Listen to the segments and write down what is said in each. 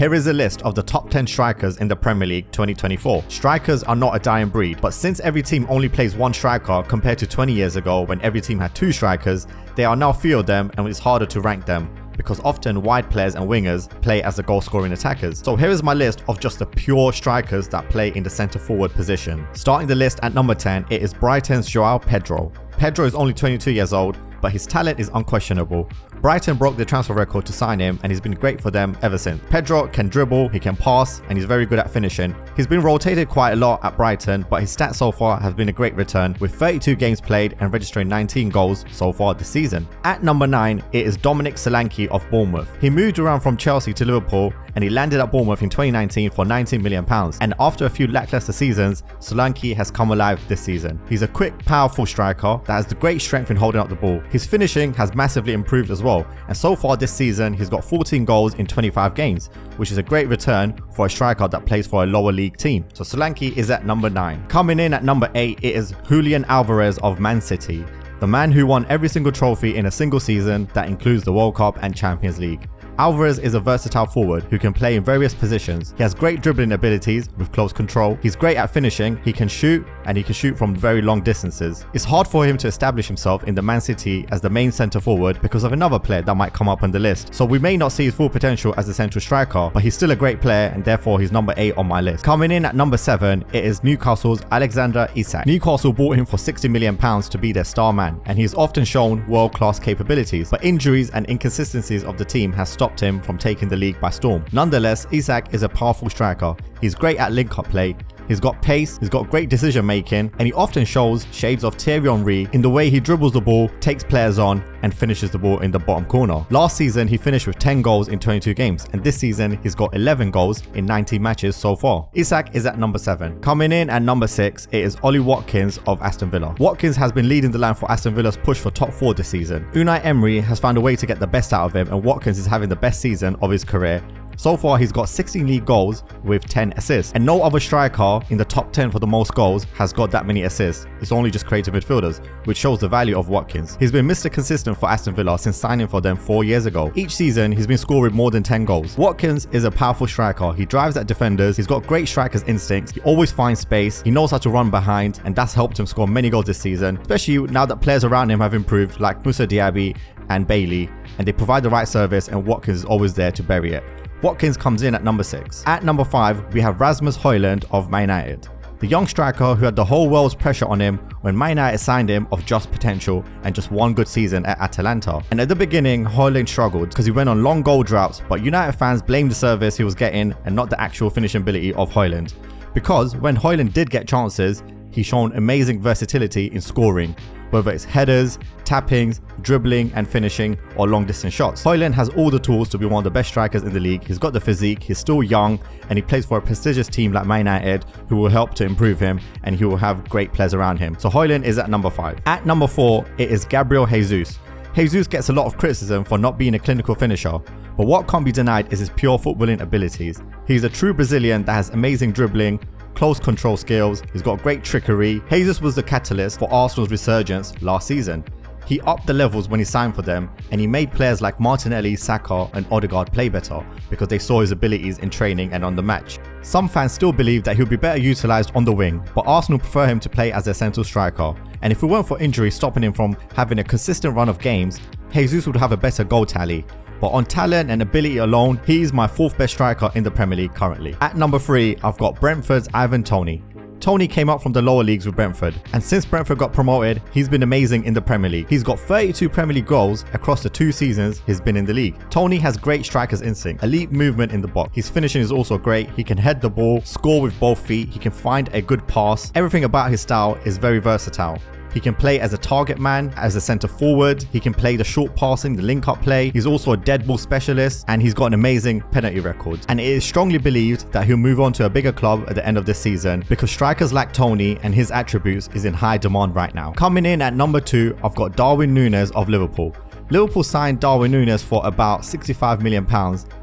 Here is a list of the top 10 strikers in the Premier League 2024. Strikers are not a dying breed, but since every team only plays one striker compared to 20 years ago when every team had two strikers, there are now few of them and it's harder to rank them, because often wide players and wingers play as the goal scoring attackers. So here is my list of just the pure strikers that play in the centre forward position. Starting the list at number 10, it is Brighton's Joao Pedro. Pedro is only 22 years old, but his talent is unquestionable. Brighton broke the transfer record to sign him and he's been great for them ever since. Pedro can dribble, he can pass, and he's very good at finishing. He's been rotated quite a lot at Brighton, but his stats so far have been a great return, with 32 games played and registering 19 goals so far this season. At number 9, it is Dominic Solanke of Bournemouth. He moved around from Chelsea to Liverpool and he landed at Bournemouth in 2019 for £19 million. And after a few lackluster seasons, Solanke has come alive this season. He's a quick, powerful striker that has the great strength in holding up the ball. His finishing has massively improved as well, and so far this season he's got 14 goals in 25 games, which is a great return for a striker that plays for a lower league team. So Solanke is at number 9. Coming in at number 8, it is Julian Alvarez of Man City, the man who won every single trophy in a single season that includes the World Cup and Champions League. Alvarez is a versatile forward who can play in various positions. He has great dribbling abilities with close control. He's great at finishing. He can shoot, and he can shoot from very long distances. It's hard for him to establish himself in the Man City as the main centre forward because of another player that might come up on the list. So we may not see his full potential as a central striker, but he's still a great player and therefore he's number 8 on my list. Coming in at number 7, it is Newcastle's Alexander Isak. Newcastle bought him for £60 million to be their star man, and he's often shown world-class capabilities, but injuries and inconsistencies of the team has stopped him from taking the league by storm. Nonetheless, Isak is a powerful striker. He's great at link-up play. He's got pace, he's got great decision making, and he often shows shades of Thierry Henry in the way he dribbles the ball, takes players on, and finishes the ball in the bottom corner. Last season, he finished with 10 goals in 22 games, and this season, he's got 11 goals in 19 matches so far. Isak is at number 7. Coming in at number 6, it is Ollie Watkins of Aston Villa. Watkins has been leading the line for Aston Villa's push for top 4 this season. Unai Emery has found a way to get the best out of him, and Watkins is having the best season of his career. So far, he's got 16 league goals with 10 assists, and no other striker in the top 10 for the most goals has got that many assists. It's only just creative midfielders, which shows the value of Watkins. He's been Mr. Consistent for Aston Villa since signing for them 4 years ago. Each season, he's been scoring more than 10 goals. Watkins is a powerful striker. He drives at defenders, he's got great striker's instincts, he always finds space, he knows how to run behind, and that's helped him score many goals this season, especially now that players around him have improved like Moussa Diaby and Bailey, and they provide the right service and Watkins is always there to bury it. Watkins comes in at number 6. At number 5, we have Rasmus Højlund of Man United. The young striker who had the whole world's pressure on him when Man United signed him of just potential and just one good season at Atalanta. And at the beginning, Højlund struggled because he went on long goal droughts, but United fans blamed the service he was getting and not the actual finishing ability of Højlund. Because when Højlund did get chances, he's shown amazing versatility in scoring, whether it's headers, tappings, dribbling and finishing, or long distance shots. Højlund has all the tools to be one of the best strikers in the league. He's got the physique, he's still young, and he plays for a prestigious team like Man United who will help to improve him, and he will have great players around him. So Højlund is at number 5. At number 4, it is Gabriel Jesus. Jesus gets a lot of criticism for not being a clinical finisher, but what can't be denied is his pure footballing abilities. He's a true Brazilian that has amazing dribbling, close control skills, he's got great trickery. Jesus was the catalyst for Arsenal's resurgence last season. He upped the levels when he signed for them, and he made players like Martinelli, Saka and Odegaard play better because they saw his abilities in training and on the match. Some fans still believe that he'll be better utilised on the wing, but Arsenal prefer him to play as their central striker, and if it weren't for injury stopping him from having a consistent run of games, Jesus would have a better goal tally. But on talent and ability alone, he is my 4th best striker in the Premier League currently. At number 3, I've got Brentford's Ivan Toney. Toney came up from the lower leagues with Brentford, and since Brentford got promoted, he's been amazing in the Premier League. He's got 32 Premier League goals across the 2 seasons he's been in the league. Toney has great striker's instinct, elite movement in the box. His finishing is also great. He can head the ball, score with both feet, he can find a good pass. Everything about his style is very versatile. He can play as a target man, as a centre forward. He can play the short passing, the link-up play. He's also a dead ball specialist, and he's got an amazing penalty record. And it is strongly believed that he'll move on to a bigger club at the end of this season because strikers like Toney and his attributes is in high demand right now. Coming in at number 2, I've got Darwin Núñez of Liverpool. Liverpool signed Darwin Núñez for about £65 million,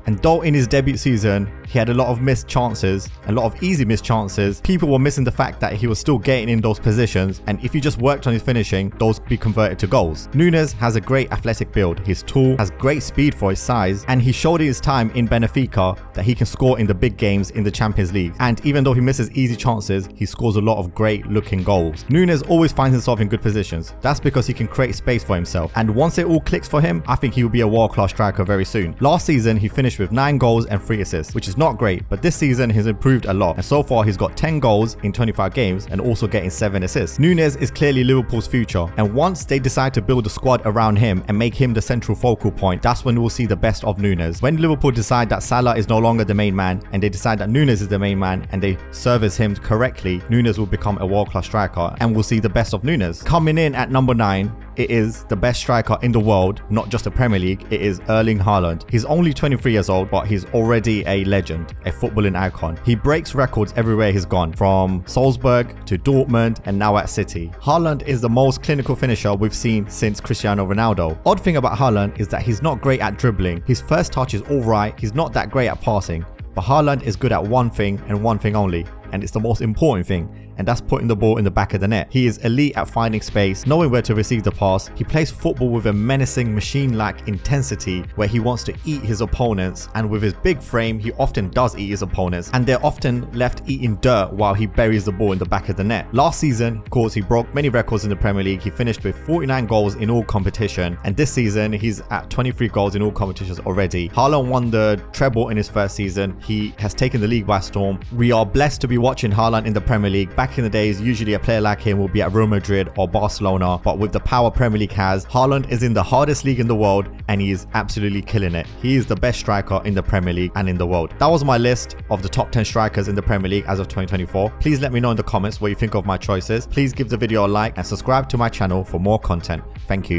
and And though in his debut season, he had a lot of missed chances, a lot of easy missed chances, people were missing the fact that he was still getting in those positions, and if you just worked on his finishing, those could be converted to goals. Núñez has a great athletic build, he's tall, has great speed for his size, and he showed in his time in Benfica that he can score in the big games in the Champions League. And even though he misses easy chances, he scores a lot of great looking goals. Núñez always finds himself in good positions. That's because he can create space for himself. And once it all clicks for him, I think he will be a world-class striker very soon. Last season, he finished with 9 goals and 3 assists, which is not great, but this season he's improved a lot. And so far, he's got 10 goals in 25 games and also getting 7 assists. Núñez is clearly Liverpool's future. And once they decide to build a squad around him and make him the central focal point, that's when we'll see the best of Núñez. When Liverpool decide that Salah is no longer the main man and they decide that Núñez is the main man and they service him correctly, Núñez will become a world-class striker and we'll see the best of Núñez. Coming in at number 9, it is the best striker in the world, not just the Premier League, it is Erling Haaland. He's only 23 years old, but he's already a legend, a footballing icon. He breaks records everywhere he's gone, from Salzburg to Dortmund and now at City. Haaland is the most clinical finisher we've seen since Cristiano Ronaldo. Odd thing about Haaland is that he's not great at dribbling. His first touch is alright, he's not that great at passing. But Haaland is good at one thing and one thing only, and it's the most important thing, and that's putting the ball in the back of the net. He is elite at finding space, knowing where to receive the pass. He plays football with a menacing machine-like intensity where he wants to eat his opponents, and with his big frame he often does eat his opponents, and they're often left eating dirt while he buries the ball in the back of the net. Last season, of course, he broke many records in the Premier League. He finished with 49 goals in all competition, and this season he's at 23 goals in all competitions already. Haaland won the treble in his first season. He has taken the league by storm. We are blessed to be watching Haaland in the Premier League. Back in the days, usually a player like him will be at Real Madrid or Barcelona, but with the power Premier League has, Haaland is in the hardest league in the world and he is absolutely killing it. He is the best striker in the Premier League and in the world. That was my list of the top 10 strikers in the Premier League as of 2024. Please let me know in the comments what you think of my choices. Please give the video a like and subscribe to my channel for more content. Thank you.